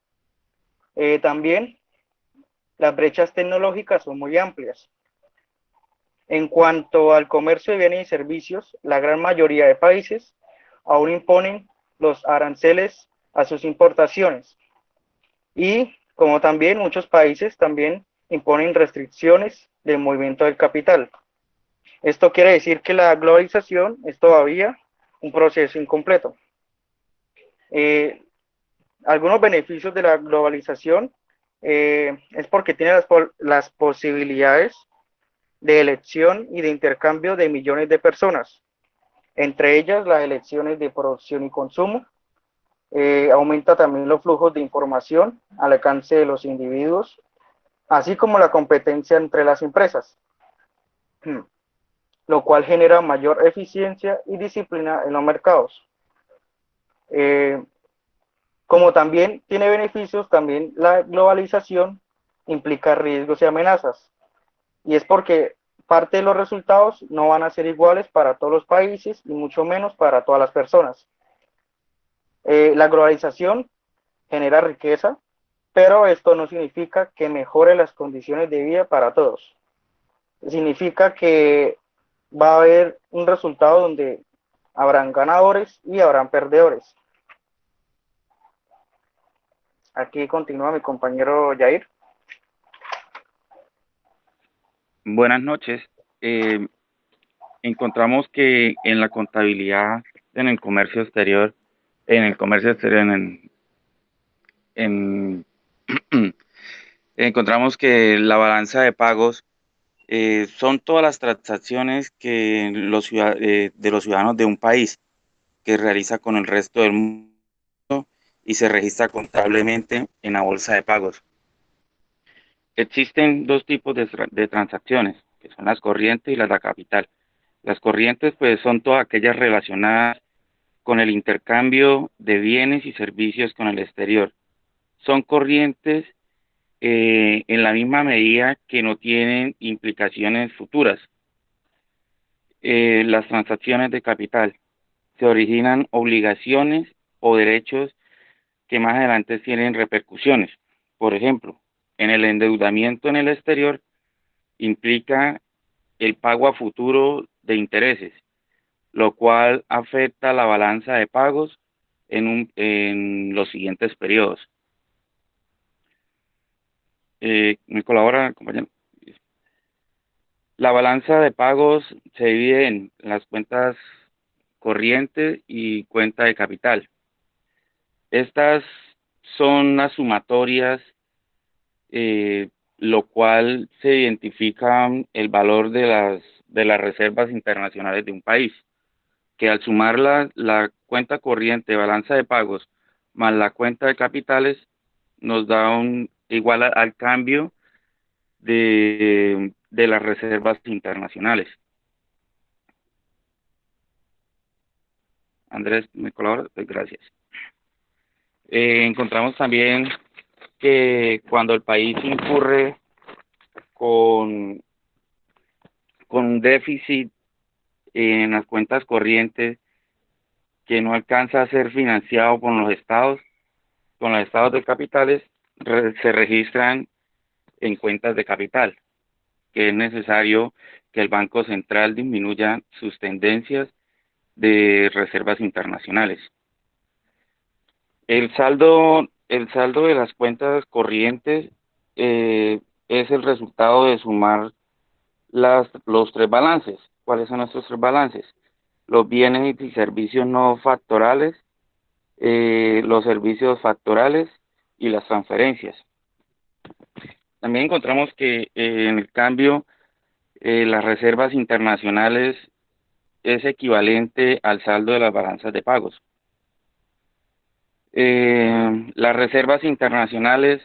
También las brechas tecnológicas son muy amplias. En cuanto al comercio de bienes y servicios, la gran mayoría de países aún imponen los aranceles a sus importaciones y como también muchos países también imponen restricciones de movimiento del capital. Esto quiere decir que la globalización es todavía un proceso incompleto. Algunos beneficios de la globalización es porque tiene las posibilidades de elección y de intercambio de millones de personas, entre ellas las elecciones de producción y consumo. Aumenta también los flujos de información al alcance de los individuos así como la competencia entre las empresas, lo cual genera mayor eficiencia y disciplina en los mercados. Como también tiene beneficios, también la globalización implica riesgos y amenazas, y es porque parte de los resultados no van a ser iguales para todos los países y mucho menos para todas las personas. La globalización genera riqueza, pero esto no significa que mejore las condiciones de vida para todos. Significa que va a haber un resultado donde habrán ganadores y habrán perdedores. Aquí continúa mi compañero Jair. Buenas noches. Encontramos que en la contabilidad, en el comercio exterior, en- encontramos que la balanza de pagos son todas las transacciones que de los ciudadanos de un país que realiza con el resto del mundo y se registra contablemente en la bolsa de pagos. Existen dos tipos de transacciones, que son las corrientes y las de capital. Las corrientes, pues, son todas aquellas relacionadas con el intercambio de bienes y servicios con el exterior. Son corrientes en la misma medida que no tienen implicaciones futuras. Las transacciones de capital se originan obligaciones o derechos que más adelante tienen repercusiones. Por ejemplo, en el endeudamiento en el exterior implica el pago a futuro de intereses, lo cual afecta la balanza de pagos en los siguientes periodos. ¿Me colabora, compañero? La balanza de pagos se divide en las cuentas corrientes y cuenta de capital. Estas son las sumatorias, lo cual se identifica el valor de las reservas internacionales de un país, que al sumar la cuenta corriente, balanza de pagos, más la cuenta de capitales, nos da igual al cambio de las reservas internacionales. Andrés, ¿me colabora? Gracias. Encontramos también que cuando el país incurre con un déficit en las cuentas corrientes que no alcanza a ser financiado con los estados de capitales, se registran en cuentas de capital, que es necesario que el Banco Central disminuya sus tendencias de reservas internacionales. El saldo de las cuentas corrientes es el resultado de sumar los tres balances. ¿Cuáles son nuestros tres balances? Los bienes y servicios no factorales, los servicios factorales y las transferencias. También encontramos que en el cambio las reservas internacionales es equivalente al saldo de las balanzas de pagos. Las reservas internacionales,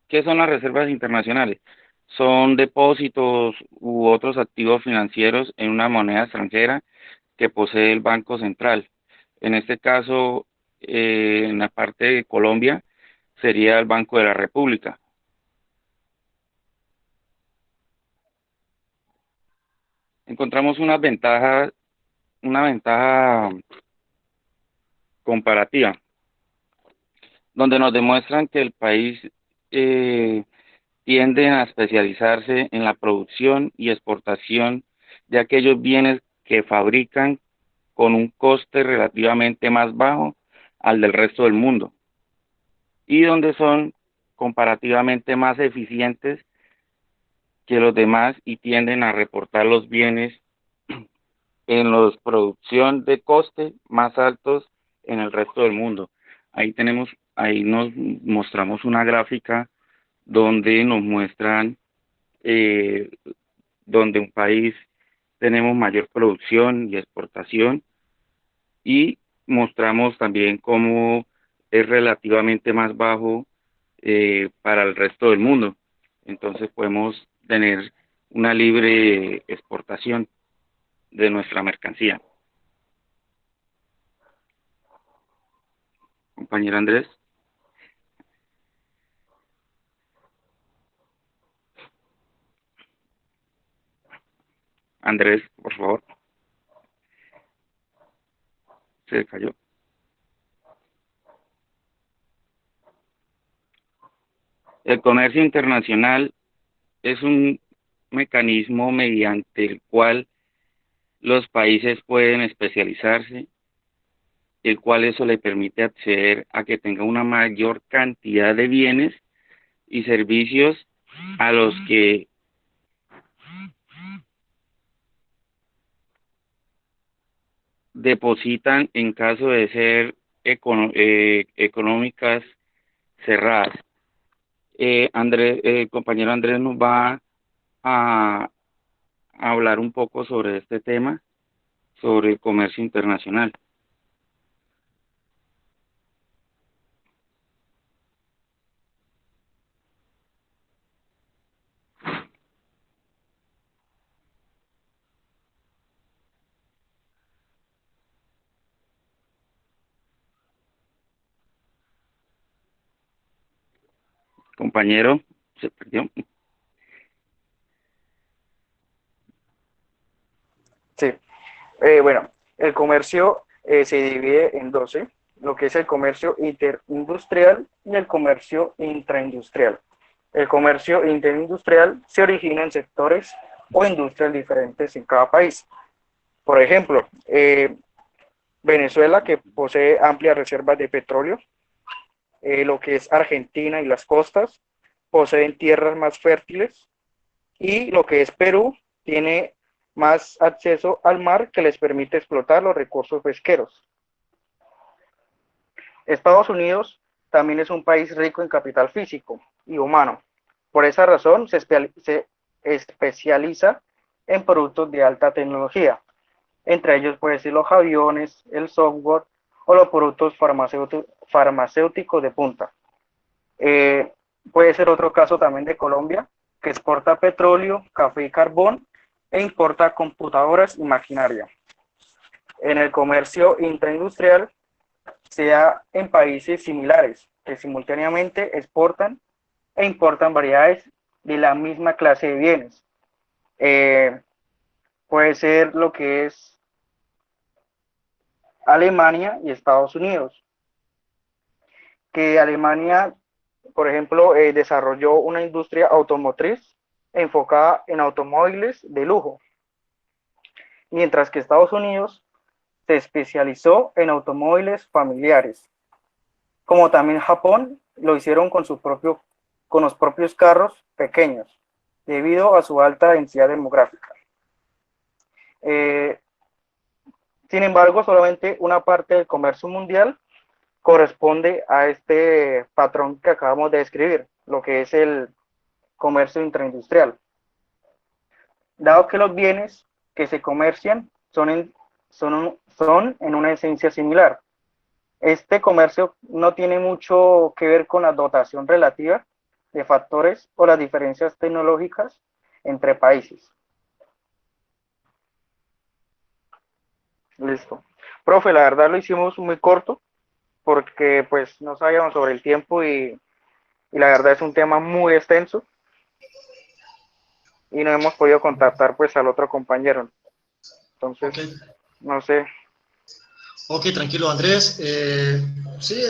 ¿qué son las reservas internacionales? Son depósitos u otros activos financieros en una moneda extranjera que posee el Banco Central. En este caso, en la parte de Colombia, sería el Banco de la República. Encontramos una ventaja comparativa, donde nos demuestran que el país tiende a especializarse en la producción y exportación de aquellos bienes que fabrican con un coste relativamente más bajo al del resto del mundo, y donde son comparativamente más eficientes que los demás y tienden a reportar los bienes en la producción de coste más altos en el resto del mundo. Ahí nos mostramos una gráfica donde nos muestran donde un país tenemos mayor producción y exportación, y mostramos también cómo es relativamente más bajo para el resto del mundo. Entonces podemos tener una libre exportación de nuestra mercancía. Compañero Andrés. Andrés, por favor. Se cayó. El comercio internacional es un mecanismo mediante el cual los países pueden especializarse, el cual eso le permite acceder a que tenga una mayor cantidad de bienes y servicios a los que depositan en caso de ser económicas cerradas. Compañero Andrés nos va a hablar un poco sobre este tema, sobre el comercio internacional. Compañero, se perdió. Sí, bueno, el comercio se divide en 12, lo que es el comercio interindustrial y el comercio intraindustrial. El comercio interindustrial se origina en sectores o industrias diferentes en cada país. Por ejemplo, Venezuela, que posee amplias reservas de petróleo, lo que es Argentina y las costas, poseen tierras más fértiles, y lo que es Perú tiene más acceso al mar que les permite explotar los recursos pesqueros. Estados Unidos también es un país rico en capital físico y humano. Por esa razón se especializa en productos de alta tecnología. Entre ellos puede ser los aviones, el software o los productos farmacéuticos de punta. Puede ser otro caso también de Colombia, que exporta petróleo, café y carbón, e importa computadoras y maquinaria. En el comercio intraindustrial se da en países similares, que simultáneamente exportan e importan variedades de la misma clase de bienes. Puede ser lo que es Alemania y Estados Unidos, que Alemania, por ejemplo, desarrolló una industria automotriz enfocada en automóviles de lujo, mientras que Estados Unidos se especializó en automóviles familiares, como también Japón lo hicieron con los propios carros pequeños, debido a su alta densidad demográfica. Sin embargo, solamente una parte del comercio mundial corresponde a este patrón que acabamos de describir, lo que es el comercio intraindustrial. Dado que los bienes que se comercian son en una esencia similar, este comercio no tiene mucho que ver con la dotación relativa de factores o las diferencias tecnológicas entre países. Listo. Profe, la verdad lo hicimos muy corto porque pues no sabíamos sobre el tiempo y la verdad es un tema muy extenso y no hemos podido contactar pues al otro compañero. Entonces, okay. No sé. Ok, tranquilo Andrés. Sí,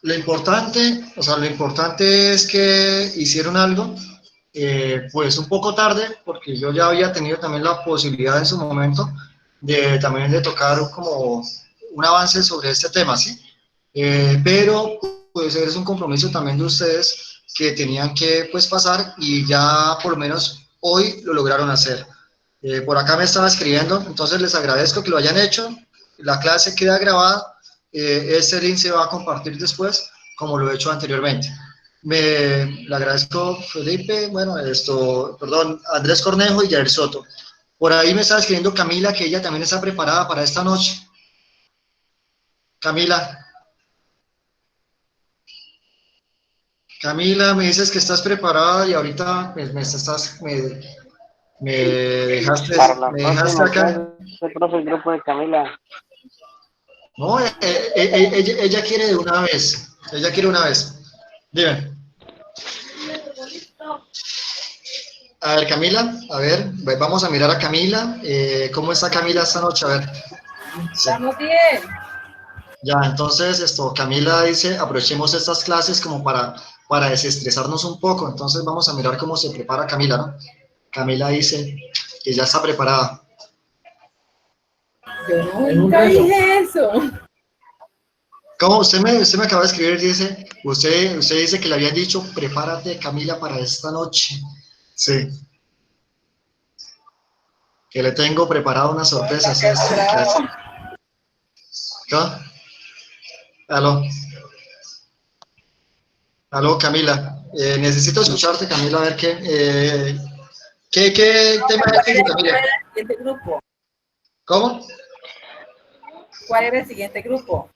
lo importante es que hicieron algo, pues un poco tarde, porque yo ya había tenido también la posibilidad en su momento también de tocar como un avance sobre este tema, ¿sí? Pero pues es un compromiso también de ustedes que tenían que pues pasar y ya por lo menos hoy lo lograron hacer. Por acá me estaba escribiendo, entonces les agradezco que lo hayan hecho. La clase queda grabada, este link se va a compartir después, como lo he hecho anteriormente. Le agradezco Felipe, Andrés Cornejo y Yair Soto. Por ahí me estaba escribiendo Camila, que ella también está preparada para esta noche. Camila. Camila, me dices que estás preparada y ahorita me dejaste, Para la me dejaste próxima acá. clase, profe, el grupo de Camila. No, ella quiere de una vez. Ella quiere una vez. Dime. A ver, Camila, a ver, vamos a mirar a Camila. ¿Cómo está Camila esta noche? A ver. Sí. Estamos bien. Ya, entonces, Camila dice, aprovechemos estas clases como para desestresarnos un poco. Entonces, vamos a mirar cómo se prepara Camila, ¿no? Camila dice que ya está preparada. Yo nunca dije eso. ¿Cómo? Usted me acaba de escribir, dice, usted dice que le habían dicho, prepárate, Camila, para esta noche. Sí. Que le tengo preparado una sorpresa. ¿Sí? ¿Qué? Aló. Aló, Camila. Necesito escucharte, Camila, a ver qué tema es, Camila. ¿Cuál era el siguiente grupo? ¿Cómo? ¿Cuál era el siguiente grupo?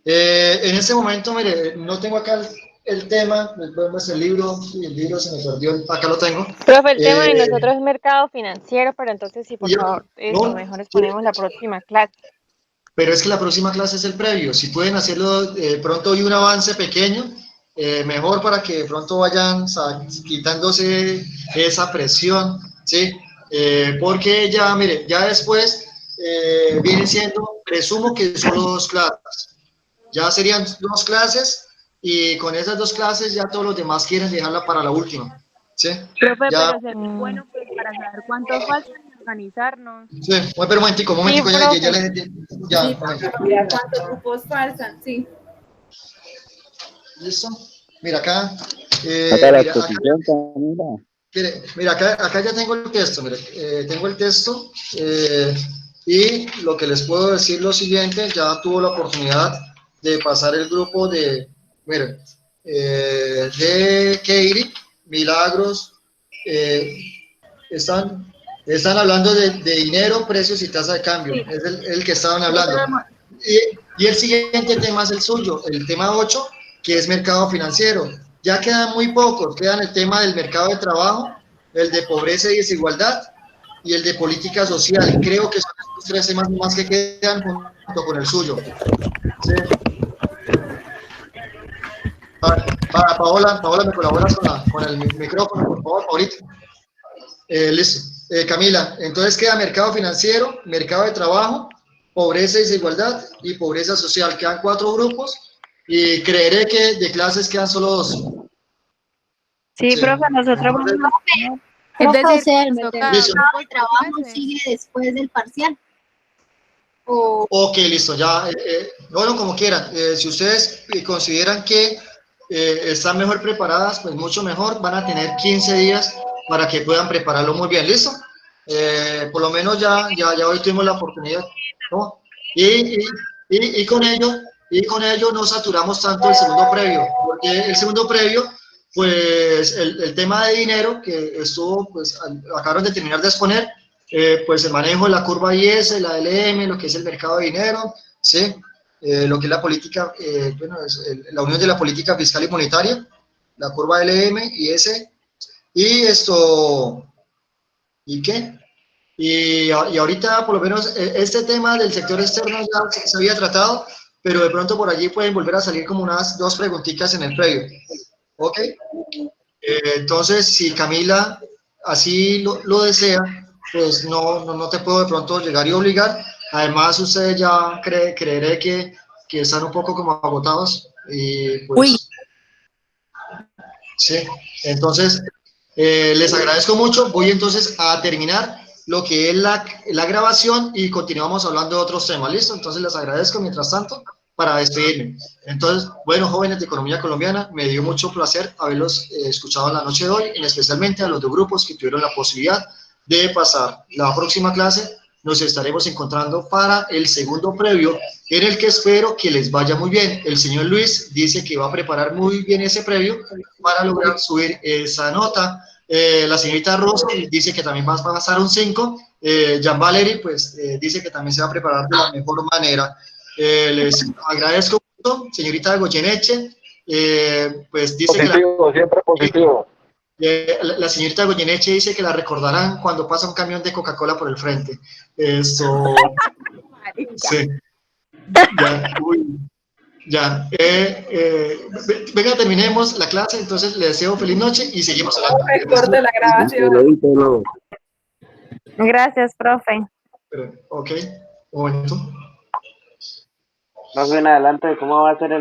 En este momento, mire, no tengo acá el tema, pues el libro se me perdió, acá lo tengo. Profe, el tema de nosotros es mercado financiero, pero entonces sí, por favor, no, mejor exponemos la próxima clase. Pero es que la próxima clase es el previo, si pueden hacerlo pronto y un avance pequeño, mejor para que pronto vayan quitándose esa presión, ¿sí? Porque ya, mire, ya después vienen siendo, presumo que solo 2 clases. Ya serían 2 clases y con esas 2 clases ya todos los demás quieren dejarla para la última. ¿Sí? Profe, ya, pero sería bueno pues, para saber cuánto falta y organizarnos. Sí, pero un momentico, Sí, ya, sí, mira cuántos grupos faltan, sí. ¿Listo? Mira acá. Acá la exposición, Camila. Mira, acá ya tengo el texto, mire, tengo el texto y lo que les puedo decir lo siguiente, ya tuvo la oportunidad de pasar el grupo de, mire, de Keiri, Milagros, están hablando de dinero, precios y tasa de cambio, sí. Es el que estaban hablando. Y el siguiente tema es el suyo, el tema 8, que es mercado financiero. Ya quedan muy pocos, quedan el tema del mercado de trabajo, el de pobreza y desigualdad y el de política social. Creo que son estos 3 temas más que quedan junto con el suyo. Sí. Paola, ¿me colaboras con el micrófono, por favor, ahorita? Listo. Camila, entonces queda mercado financiero, mercado de trabajo, pobreza y desigualdad y pobreza social. Quedan 4 grupos y creeré que de clases quedan solo 2. Sí, profe, nosotros vamos a... Es decir, o sea, el mercado de trabajo sigue después del parcial. Ok, listo, ya, bueno, como quieran. Si ustedes consideran que están mejor preparadas, pues mucho mejor, van a tener 15 días para que puedan prepararlo muy bien, ¿listo? Por lo menos ya hoy tuvimos la oportunidad, ¿no? Y con ello no saturamos tanto el segundo previo, porque el segundo previo, pues el tema de dinero que estuvo, pues acabaron de terminar de exponer, pues el manejo de la curva IS, la LM, lo que es el mercado de dinero, ¿sí? Lo que es la política, bueno, la unión de la política fiscal y monetaria, la curva LM, IS, y esto, ¿y qué? Y ahorita, por lo menos, este tema del sector externo ya se había tratado, pero de pronto por allí pueden volver a salir como unas 2 preguntitas en el previo, ¿ok? Entonces, si Camila así lo desea, pues no te puedo de pronto llegar y obligar. Además, ustedes ya creeré que están un poco como agotados y pues... Uy. Sí, entonces les agradezco mucho. Voy entonces a terminar lo que es la grabación y continuamos hablando de otros temas, ¿listo? Entonces les agradezco mientras tanto para despedirme. Entonces, bueno, jóvenes de Economía Colombiana, me dio mucho placer haberlos escuchado en la noche de hoy, y especialmente a los 2 grupos que tuvieron la posibilidad de pasar. La próxima clase nos estaremos encontrando para el segundo previo, en el que espero que les vaya muy bien. El señor Luis dice que va a preparar muy bien ese previo para lograr subir esa nota. La señorita Rosa dice que también va a pasar un 5. Jean Valery, pues, dice que también se va a preparar de la mejor manera. Les agradezco mucho, señorita Goyeneche, pues dice positivo, siempre positivo. La señorita Goyeneche dice que la recordarán cuando pasa un camión de Coca-Cola por el frente. Eso. Sí. Ya, uy, ya. Venga, terminemos la clase, entonces le deseo feliz noche y seguimos hablando. Recuerde la grabación. Gracias, profe. Ok, un momento. Más bien adelante, ¿cómo va a ser el